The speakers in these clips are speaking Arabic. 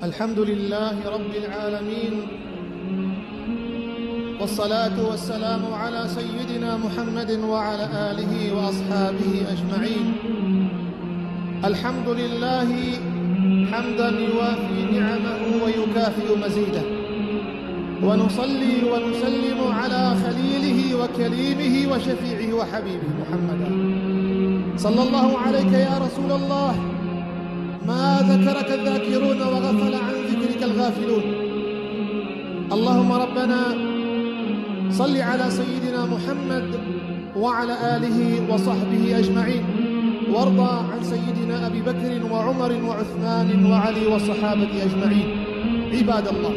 الحمد لله رب العالمين، والصلاة والسلام على سيدنا محمد وعلى آله وأصحابه أجمعين. الحمد لله حمداً يوافي نعمه ويكافئ مزيده، ونصلي ونسلم على خليله وكليمه وشفيعه وحبيبه محمدا. صلى الله عليك يا رسول الله، ما ذكرك الذاكرون وغفل عن ذكرك الغافلون. اللهم ربنا صل على سيدنا محمد وعلى آله وصحبه أجمعين، وارضى عن سيدنا أبي بكر وعمر وعثمان وعلي والصحابة أجمعين. عباد الله،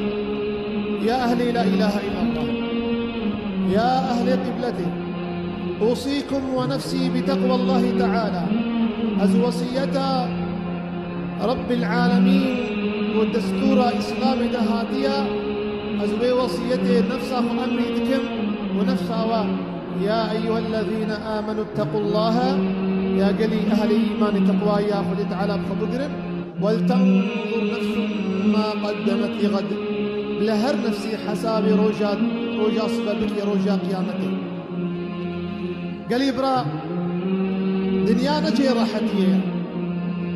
يا أهل لا إله إلا الله، يا أهل قبلته، أوصيكم ونفسي بتقوى الله تعالى. از وصية رب العالمين والدستور إسلام دهاتيا، از وصيته نفسه أمري دكم ونفسه. يا أيها الذين آمنوا اتقوا الله، يا قلي أهل إيمان تقوى يا خلت على بخبقر، ولتنظر نفس ما قدمت لغد. لهر نفسي حسابي روجا صببك روجا قيامتي. قلي برا دنيانا جي راحتيه،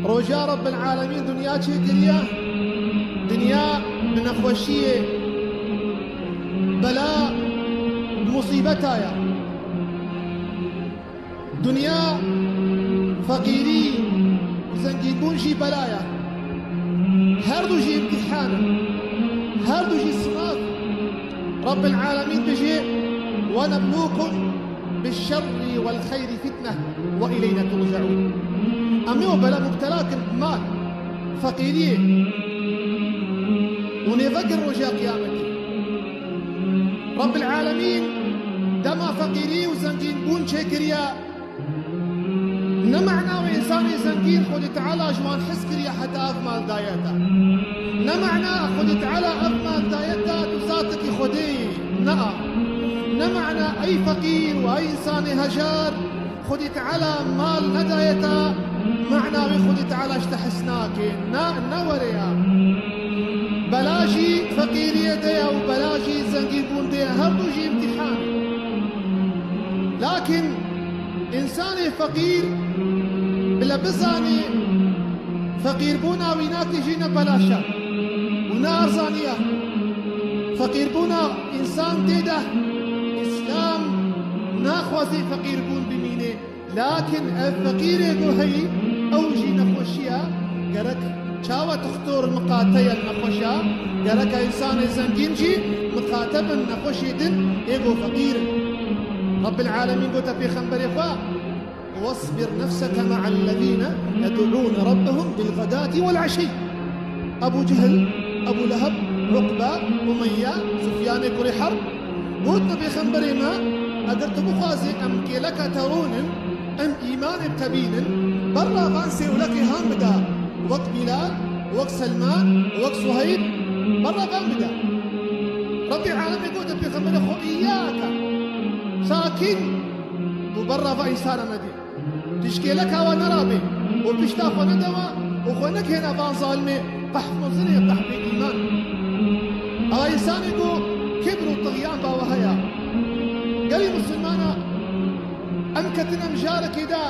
روجا رب العالمين دنيا جي قريه، دنيا من أخوشيه بلاء مصيبتايا، دنيا فقيري وزنجيبون جي بلايا، هردو جي امتحان، هردو جي صناف. رب العالمين بجي ونبلوكم بالشر والخير فتنة وإلينا ترجعون. أميو بلا مبتلاك بمال فقيرية ونفقر رجاء قيامتي. رب العالمين دما فقيري وزنجين بون شكريا، نمعنا وإنسان زنجين خد تعالى جوان حسكريا حتى أفمال دايتا، نمعنا خد تعالى أفمال دايتا تساتك خدي نعم. نمعنا أي فقير وأي إنسان هجار خد تعالى مال ندايتا معنا وخد تعالى اشتحسناك نوريا. بلاجي فقيرية ديا وبلاجي زنجين بون ديا، هردو جي امتحان. لكن إنساني فقير بلا بزاني فقير بونا ويناتي جينا بلاشا ونازانيا. فقير بونا إنسان تيدا إسلام ناخوزي فقير بون بميني، لكن الفقير يقول هي أو جينا خوشيا قرك شاوة تختور المقاتية النخوشا، قرك إنسان زنجين جي مقاتبا نخوشي دن يقول فقير. رب العالمين قلت في خنبر إخوة: واصبر نفسك مع الذين يدعون ربهم بالغداة والعشي. أبو جهل، أبو لهب، عقبة، أمية، سفيان كري حرب. قلت في خنبر ما أقرت بخازي أم كيلك ترون أم إيمان بتبين برا غانسي ولك هامدا وقت بلال وقت سلمان وقت صهيب برا غامدا. رب العالمين قلت في خنبر إخوة: إياك ساكن وبرا فايسانا ندي تشكي لك ونرابي وبشتاف وندوى وخونك هنا فان ظالمي قحف مزني قحف الايمان. او انسان يقول كبر وطغيان باوهيا. قال لي مسلمانا امكتنا مجارة كدا،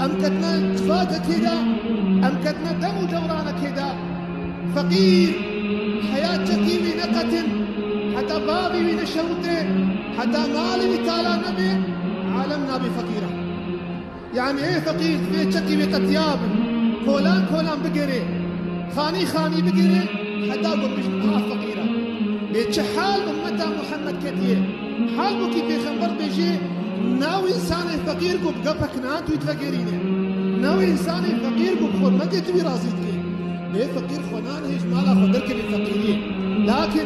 امكتنا تفاتة كدا، امكتنا دم ودورانة كدا. فقير حياة شكيمي نقتن حتى بابي من الشوطة حتى مالي بتالا نبي عالمنا بفقيرة. يعني ايه فقير؟ في شكي بقتياب كولان بقري خاني بقري حتى بمش فقيرة. بيتشحال أمتا محمد كتير حال بو كيف خنبر بيجي ناوي إنسان فقير كو بقبك نات ويتفقريني، ناوي إنسان فقير كو بخور ما تجوي رازيتك. ليه فقير خونان هيش مالا خدرك بالفقيرين. لكن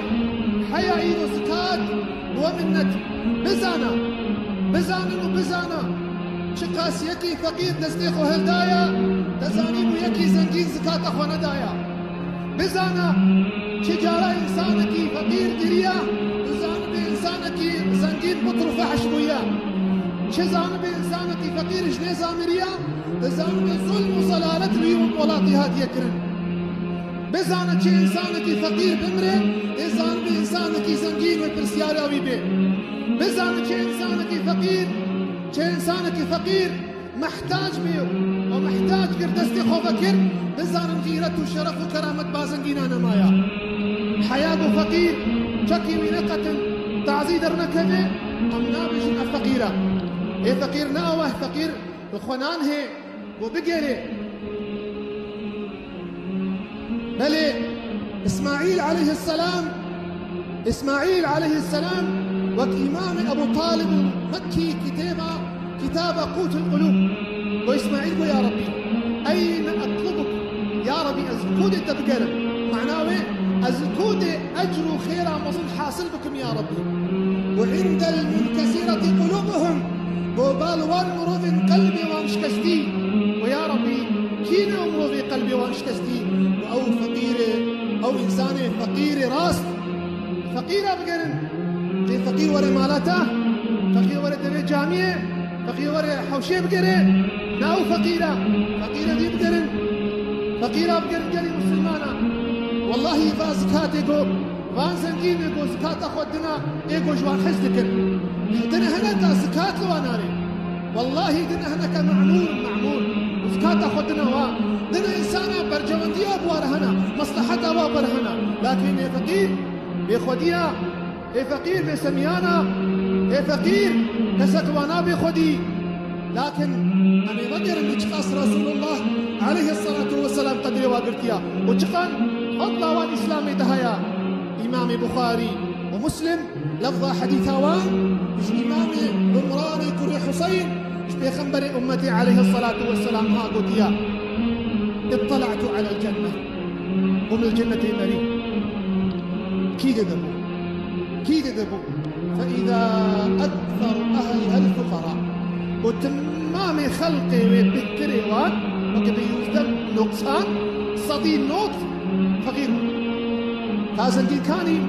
حيا عيد زكاة ومنت بزانا شقاس يكي فقير تصديق هلدايا تزاني بو يكي زنجين زكاة أخو ندايا. بزانا شجارة إنسانك فقير دريا تزان بإنسانك زنجين بطر فحش بويا. شزان بإنسانك فقير جني زامريا تزان بظلم وصلالة اليوم ولاتي هاد يكرن. بزانه چه انسانکی فقیر بمره ازان به انسانکی زنگین و پرسیاراوی به بزانه چه انسانکی فقیر محتاج بيه ومحتاج قردستي خوفكر بزانم غيرت وشرف وكرامة بازنجينا نمايا حياة فقير شكي منقة تعزيد رنكبه أمنا بجنة فقيرة إيه فقير ناوه فقير الخنان هي وبقيري بلي إسماعيل عليه السلام وكإمام أبو طالب مكي كتاب قوت القلوب وإسماعيل يا ربي أين أطلبك يا ربي أزكود الدبقر معناه أزكود أجر خيرا مصل حاصل بكم يا ربي وعند المنكسرة قلوبهم وبال وانمرو في قلبي وانشكستي ويا ربي كين أمرو في قلبي وانشكستي أو فقير أو إنسان فقير راس فقير أبقرن فقير وري مالاته فقير وري دبي جامعة فقير وري حوشي بقرن ناو فقيرة دي بقرن فقيرة بقرن قالي مسلمانا والله إذا زكاة يقو وان زنجين يقو زكاة أخذنا يقو جوان حزدكن دنا هنا دا زكاة لواناري والله دنا هنا كمعمول وزكاة أخذنا وان دنا إنسانا برجواندي أبوار هنا مصلحة أبوار هنا لكن فقير بيخوديا فقير بسميانا فقير كسكوانا بيخودي لكن أنا مقر نشخص رسول الله عليه الصلاة والسلام قدري وقرتيا وشقان الله وان إسلامي دهيا إمام بخاري ومسلم لفظ حديث وان مش إمام عمران كري حسين مش بيخنبر أمتي عليه الصلاة والسلام ها قلتيا اطلعت على الجنة ومن الجنة النبي كيد دبو فإذا أكثر أهلها الفقراء وتمام خلقي وبكري وان وكبي يزدل نقصان صديق نقص فقير كازنجي كاني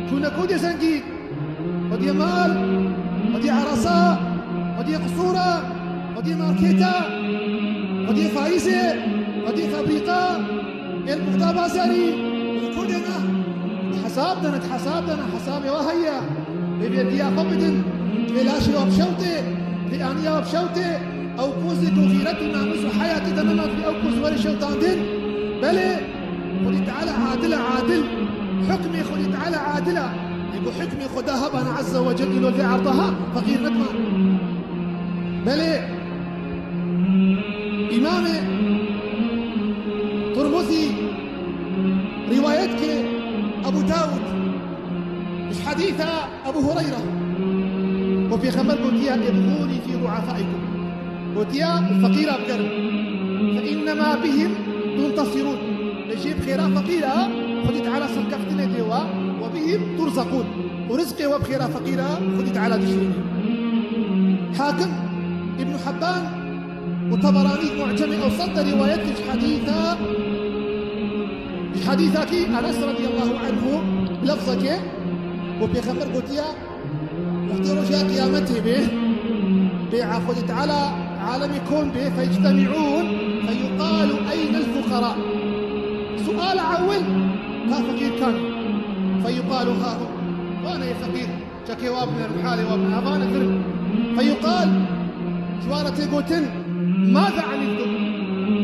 كنا كودي زنجي ودي مال ودي عرصاء ودي قصورة ودي ماركيتا ودي فايزة ودي فابريقا المقطع بازاري كودنا حسابنا حسابي وهيا بيديا قبدن بلاشي وبشوتي بأنيا وبشوتي أو كوزك وغيرتنا مثل حياتي تنمت في أو كوز وري شوطان دين بلي خذي تعالى عادل حكمي خذي تعالى عادلة يقول حكمي خداها بنا عز وجل إلو في عرضها فقير ندمة بلي إمامي ترمذي روايتك أبو داود مش حديثة أبو هريرة وفي خبر قوتيا ابغوني في ضعفائكم قوتيا الفقيرة بقرب فإنما بهم تنتصرون نجيب خيرا فقيرة خدت على سلكفتنا ديوا وبهم ترزقون ورزقي وبخيرا فقيرة خدت على دشرين حاكم ابن حبان وطبراني معجم أو صد روايتك حديثك أنس رضي الله عنه لفظك وفي خبر قوتيا اختيروا جاء قيامته به بيعقدت على عالم يكون به فيجتمعون فيقال أين الفقراء سؤال عول ها فقير كان فيقال ها هو وانا يا فقير شكي وابن حالي وابن أبانا فرم فيقال جوارة قوتن ماذا عملتم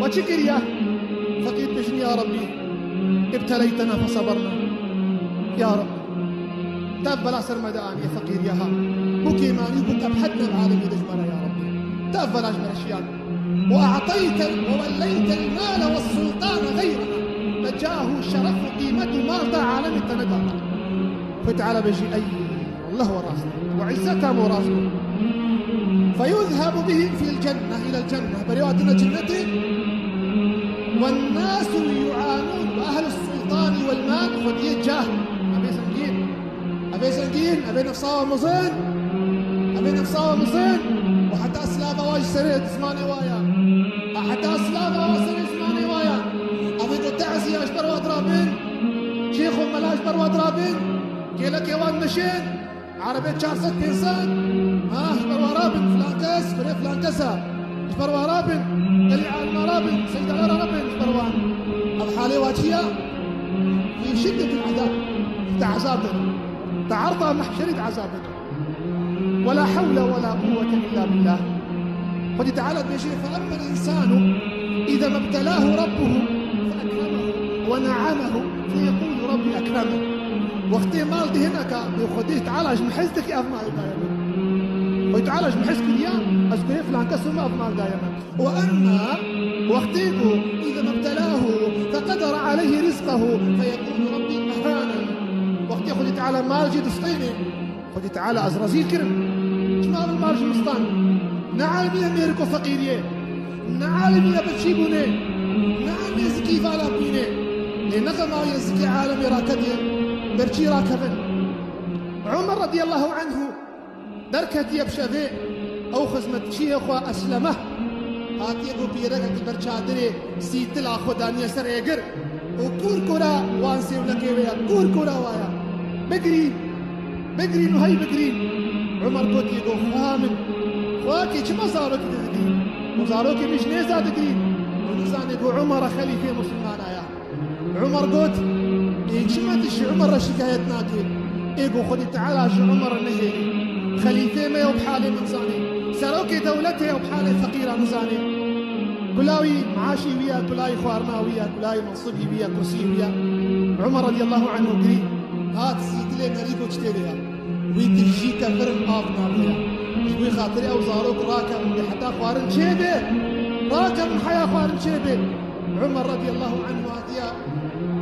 وشكر يا فقير بجني يا ربي ابتليتنا فصبرنا يا رب تاب بلا سرمدان يا فقير يا ها بكي ماني كنت أبحدنا العالم يدجمنا يا ربي تاب بلاش من أشياء وأعطيت ووليت المال والسلطان غيرنا فجاه الشرف قيمته مرضى عالم التندى فتعالى بجي أي الله وراسنا وعزتها وراسنا فيذهب بهم في الجنة إلى الجنة بريواتنا جنته والناس يعانون وأهل السلطان والمال خديه جاه أبي سنجين أبي نفساوى مصين وحتى أسلافة واج سريد اسماني وايا حتى أسلافة واج سريد اسماني وايا أبي قطعزي أشبر وأدرابين شيخ وملا أشبر وأدرابين كيلك يوان مشين عربية 400 إنسان أشبر ورابين فلانكس فري فلانكسا أشبر ورابين اللي على المرابين سيد على رابين أشبر وان الحالة واتشيا في شدة العذاب تعذابنا تعرض محشرة عذابنا ولا حول ولا قوة إلا بالله. قد تعالى بشيء فأما الإنسان إذا ما ابتلاه ربه فأكرمه ونعمه فيقول ربي أكرمه. وقت مال دي هناك بيخديه تعالج محزتك أفمال دائما ويتعالج محزك اليوم أسكوه فلان كسوما أفمال دائما. وأما وقتيكو إذا ما ابتلاه فقدر عليه رزقه فيقول ربي أهانا. وقت ياخذ تعالى مال جد سطيني خذ تعالى أزرازيل كرم شمال المال جد مسطان نعلم يا ميركو فقيريه نعلم يا بتشيبوني نعم يزكي فالابيني لأنك ما يزكي عالم راكدي برشي راكبن. عمر رضي الله عنه دركت يبشفي أو خزمت شيخ أسلمه هاتي أبو بيرك برشادري سيتلا خدانية سر إيجر وكور كورا وانسي ولكي ويا كور كورا ويا بقرين وهي بقرين. عمر قلت يقول خامن خواكي كما صاروك تدقين وصاروكي مش نيزا تدقين ونزان يقول عمر خليفة مسلمان يا عمر قلت إيه كما تشي عمر شكايتنا كير يقول خدي تعالى شو عمر النهي خليفة ما يوبحالي منزاني ساروكي دولته يوبحالي فقيرة منزاني كلاوي معاشي ويا كلاوي خوارنا ويا كلاوي منصبي ويا كرسي ويا. عمر رضي الله عنه قري هات سيدلي مريكو تشتريها ويتجي كفرن آفنا ويا شوي خاطري أو زاروك راكم حتى خوارن شيبه راكم حيا خوارن شيبه. عمر رضي الله عنه هاتيا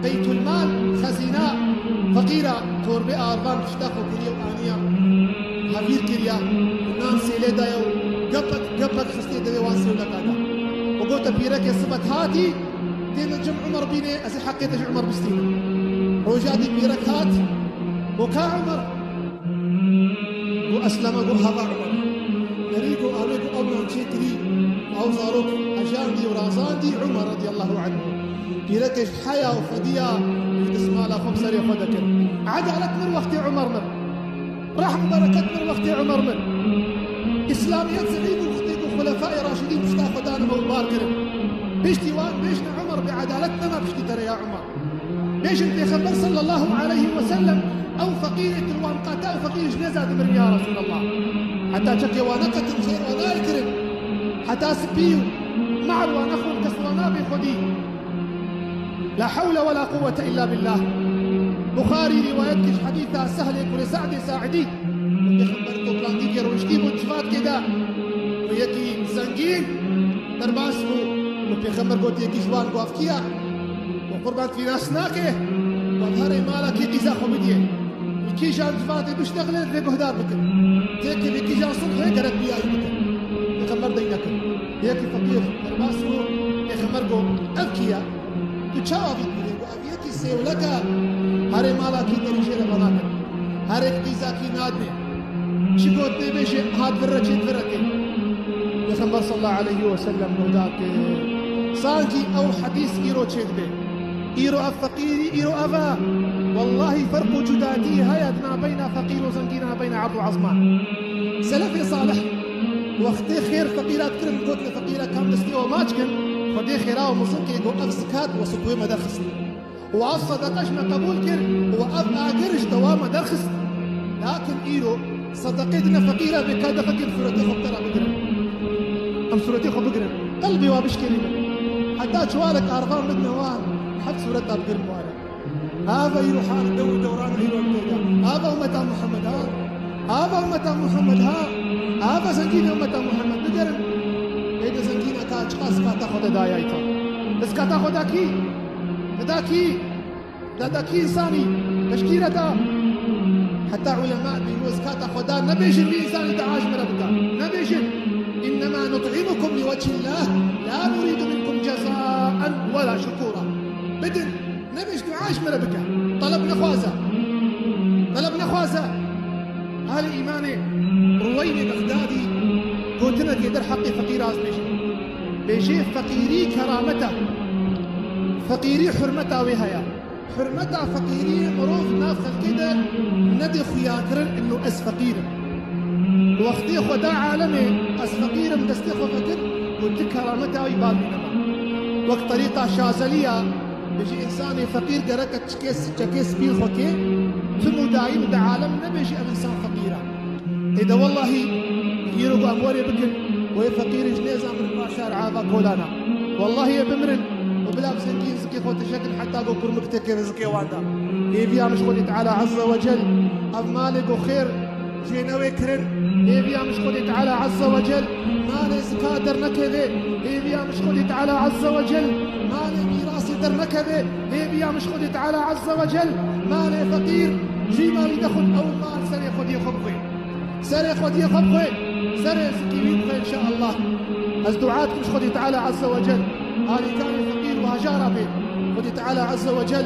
بيت المال خزينة فقيرة توربي أربان تشتاقوا كريا وآنيا هفير كريا نان سيلي دايو قبك خستي دوي وانسي ولا قادا وقلت بيرك يا سبت هاتي دين الجمع عمر بيني أسي حقيتش عمر بستينا روجاتي بيرك هات وكا عمر وأسلم هذا عمر نريكو أميكو أبنا تشكري أو زاروك أجاندي ورازاندي عمر رضي الله عنه بيركش حياة وفدية اسمها لا خمسة ياخذك عدلت من وقت عمر من رحم بركة من وقت عمر من إسلاميات سعيد وخطيب وخلفاء راشدين مش تاخذ أنا وباركر بيشتي بيشنا عمر بعدالتنا ما بيشتي ترى يا عمر ليش انت خبر صلى الله عليه وسلم أو فقيرة الوانقاتا أو فقير جنازة من يا رسول الله حتى شكي ونقة الخير ولا يكرم حتى سبيو معر ونخل كسرنا بخدي لا حول ولا قوة إلا بالله. بخاري روايتك حديثة سهلة كل سعد ساعدي خبرتو بلانديك يروشتي مجفات كده ويكي زنجين درباسو وبيخمر قلت يكي جوان قوافكيا وقربان في ناس ناكي وظهري مالك يكي زاخو بديه يكي جان جفاتي بشتغلت ذي بهدار بكر تيكي بيكي جان صبحي قرد بياي بكر يخمر دينك يكي فقير درباسو يخمر قلت أبكيا تشاوي بيقول أبيك سيولك هاري مالا كي تريشة لبناك هاري كيزا كي نادني شكوت نبيشة هاد فرة يخبر صلى الله عليه وسلم نوداك صانجي أو حديث إيرو تشيدبي إيرو أفقيري إيرو أفا والله فرق جداتي هيدنا بين فقير وزنجينا بين عرض وعظمان سلفي صالح وقتي خير فقيرات كرم قلت لفقيرة كم نسلي وماجكن خدي خيرا ومصنكي يقول أفسكات وسكوي مدرخص وأصدقشنا قبول كر وأبقى قرش دوام مدرخص لكن إيرو صدقتنا فقيرة بكاد فكر سورتي خبترا بقرن أم سورتي خب بقرن قلبي وابش كلمة حتى شوالك أرغام من نوان حد سورتها بقرن وانا هذا إيرو حال دوري دوران إيرو الدنيا هذا أمة محمد هذا أمة محمد هذا سنجين أمة محمد بقرن إذا سنجين أكاش قاسكا تاخد دايايتا بس كا تاخد داكي إنساني تشكيلة دا حتى علماء بيقولوا كاتا خدا نبيجن بإنسان تعاش مربتا نبيجن إنما نطعمكم لوجه الله لا نريد منكم جزاء ولا شكورا بدن نبيج تعاش مربتا طلبنا خوازة أهل إيماني رويني بغدادي قلتنا كدر حقي فقير بيجي فقيري كرامته فقيري حرمته وهيا حرمته فقيري مروف نافخ كده ندي خياكرن انه اس فقير واختي خدا عالمي اس فقير مدستي فقير قلت كرامته ويبال منما وقت طريقه شاذليه بيجي إنسان فقير قرأك تشكيس بيل خوكي ثم دايم دا عالم نبيجي إنسان فقيرة إذا والله يرقوا أموري بكن وهي فقير جنيزة من باشار عابا كولانا والله يا بمرن وبلا بسنكين زكي خوت شكل حتى أقول كرمكتك رزقي واندا إيفيا مش خلي تعالى عز وجل أمالك وخير جينوي كرن إيفيا مش خلي تعالى عز وجل مالي زكاة درنكذي إيفيا مش خلي تعالى عز وجل مالي ميراثي درنكذي إيفيا مش خلي تعالى عز وجل مالي فقير جي مالي دخل أو مال سري خد يخبغي سري خد يخبغي سري زكي إن شاء الله أزدعاتك مش خلي تعالى عز وجل هذه كان فقير وهجارة به خلي تعالى عز وجل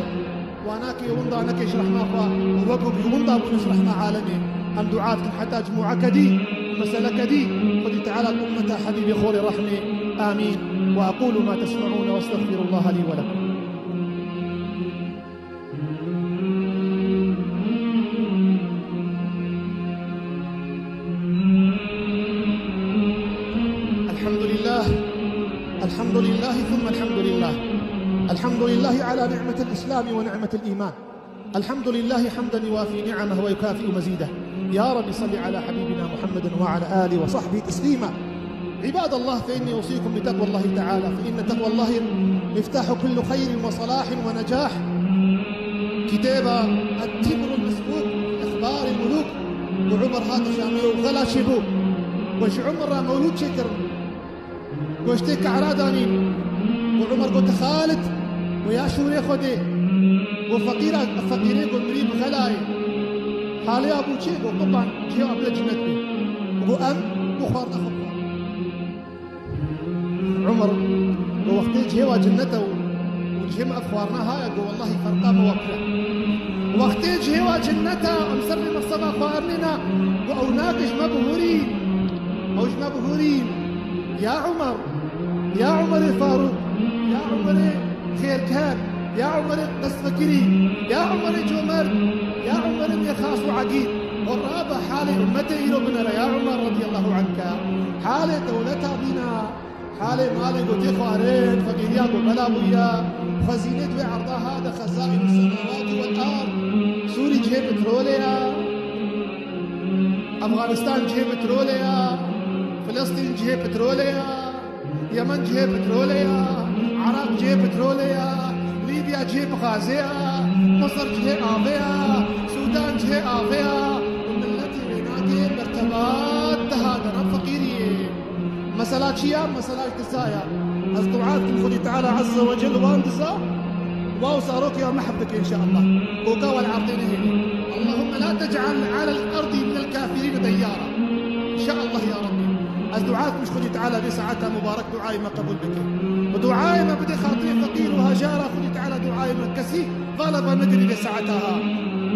واناكي ونضا نكي يشرح ما فا ووقف ونضا ونشرح ما عالمي أم دعاتكم حتى جموعة كدي مسألة كدي خذي تعالى أمة حبيبي خوري رحمي آمين وأقول ما تسمعون واستغفر الله لي ولكم. الحمد لله ثم الحمد لله. الحمد لله على نعمة الإسلام ونعمة الإيمان. الحمد لله حمدا يوافي نعمه ويكافئ مزيده. يا رب صل على حبيبنا محمد وعلى آله وصحبه تسليما. عباد الله فإني أوصيكم بتقوى الله تعالى فإن تقوى الله مفتاح كل خير وصلاح ونجاح. كتاب التمر المسبوق أخبار الملوك وعمر هذا شامل وغلا شبو وش عمر مولود شكر واشتك عرادانين وعمر قلت خالد ويا شوري خدي وفقيرة فقيرين قل مريب غلاي حالي أبو شيء طبعا جيو أبدا جنت بي وأم بخارنا خبار عمر ووقتي جيوا جنته وجيم أفخارنا هاي أقول والله فرقا موكرة وقتي جيوا جنته أمسرني مصبا خوارننا وأوناكش مبهورين أوش مبهورين يا عمر يا عمر الفاروق يا عمر خير كان يا عمر قص فكري يا عمر جمر يا عمر يا خاص وعقيد والرابع حالي أمتي ربنا يا عمر رضي الله عنك حالي دولتها بنا حالي مالي قلت خوارين فقيريا وبلا بويا خزينة بعرضها هذا خزائن السماوات والأرض سوري جهة بتروليا أفغانستان جهة بتروليا فلسطين جهة بتروليا يمن جهة بتروليا عراق جهة بتروليا ليبيا جهة غازية مصر جهة آفية سودان جهة آفية وملتي بيناتي مرتبات هذا فقيرية مسألة شيا مسألة تسايا أصدعاتكم خذي تعالى عز وجل واندسا وأوصاروك يا محبتك إن شاء الله وقوى العرضين هنا اللهم لا تجعل على الأرض من الكافرين ديارا إن شاء الله يا ربي الدعاء مش خذي تعالى بساعتها مبارك دعائي ما قبول بك ودعائي ما بدي خاطري فقير وهجارة خذي تعالى دعائي ما كسي طلب مدري بساعتها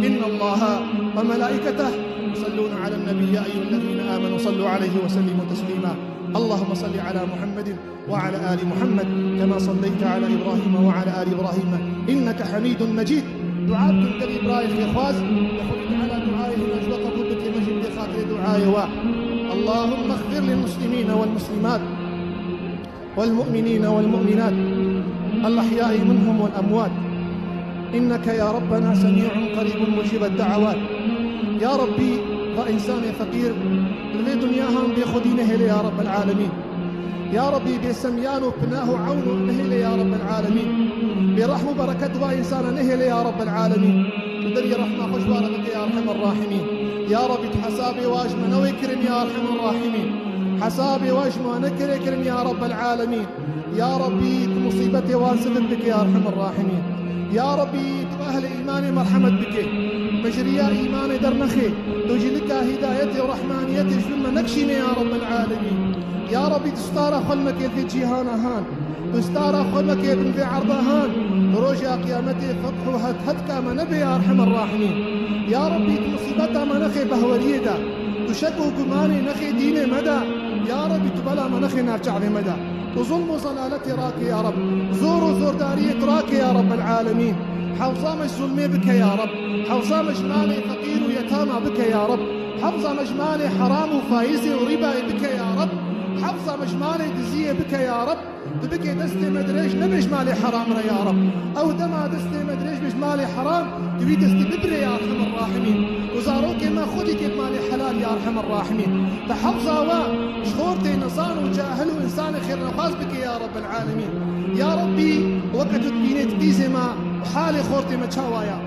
إن الله وملائكته يصلون على النبي يا أيها الذين آمنوا صلوا عليه وسلموا تسليما اللهم صل على محمد وعلى آل محمد كما صليت على إبراهيم وعلى آل إبراهيم إنك حميد مجيد دعاءكم كريم إبراهيم في خواز وخذي تعالى دعائه نجوى قبول بك مجيد خاطري دعائي اللهم اغفر للمسلمين والمسلمات والمؤمنين والمؤمنات الأحياء منهم والأموات إنك يا ربنا سميع قريب مجيب الدعوات يا ربي وإنسان فقير في دنياهم بيخدينه لي يا رب العالمين يا ربي بسميان وبناه عون نهلي يا رب العالمين برحمة بركة وإنسان نهلي يا رب العالمين ودري رحمة خوش بارك يا أرحم الراحمين يا ربي حسابي واجمع ويكرم يا أرحم الراحمين حسابي واجمع نكرم يا رب العالمين يا ربي مصيبتي وانسبت بك يا أرحم الراحمين يا ربي أهل إيماني مرحمة بك مجريا إيماني درنخي توجي لك هدايتي ورحمانيتي ثم نكشني يا رب العالمين يا ربي تستار خلمك في جيهان هان تستار خلمك في عرضهان رجع قيامتي فتح هتك ما نبي يا أرحم الراحمين يا ربي مصيبتها ما نخي بهوريدا تشكو قماني نخي ديني مدى يا ربي تبلا ما نخي نرجع مدى وظلم صلالتي راك يا رب زور داريك راك يا رب العالمين حوصام الظلمي بك يا رب حوصام مجمالي فقير ويتامى بك يا رب حفظ مجمالي حرام وفايزي وربا بك يا رب حفظة مش مالي دزية بك يا رب بك دستي مدريش نمش مالي حرام يا رب أو دما دستي مدريش مش مالي حرام تبي دستي ببري يا أرحم الراحمين وزاروك ما خدك مالي حلال يا أرحم الراحمين تحفظة وشخورتي نصان وجاهل وإنسان خير نفاس بك يا رب العالمين يا ربي وقت تبيني تقيزي ما وحالي خورتي ما تشاوايا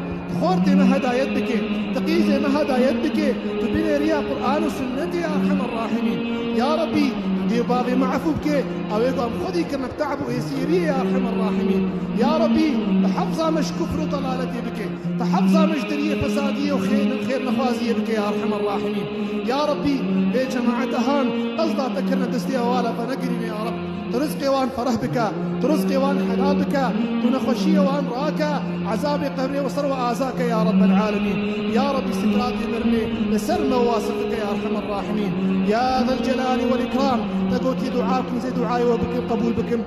خورتي ما هدايت بك تقيزي ما هدايت بك تبيني ريا قرآن وسنتي يا أرحم الراحمين يا ربي دير باغي ما عفو بك أو يقوم خذي كما تعبوا يسيري يا أرحم الراحمين يا ربي تحفظها مش كفر وضلالتي بك تحفظها مش درية فسادية وخير نفازية بك يا أرحم الراحمين يا ربي يا جماعة هان قصدا تكرنا تستيها والا فنقرين يا رب ترزقي وان فرح بك ترزقي وان حلال بك تنخشي وان راك عذابي قبري وصر وآزاك يا رب العالمين يا ربي ستراتي مرمي لسر مواصفك يا أرحم الراحمين يا ذا الجلال والإكرام تقوتي دعاكم زي دعائي وبكم قبول بكم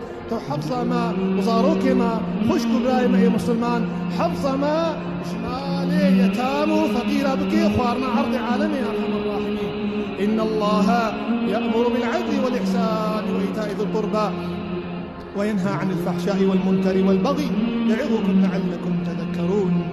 حفظة ما وزاروك ما خشكم رايمة يا مسلمان حفظة ما شمالي يتامو فقيرة بكي خوارنا عرض عالمي يا أرحم الراحمين إن الله يأمر بالعدل والإحسان وإيتاء ذي القربى وينهى عن الفحشاء والمنكر والبغي يعظكم لعلكم تذكرون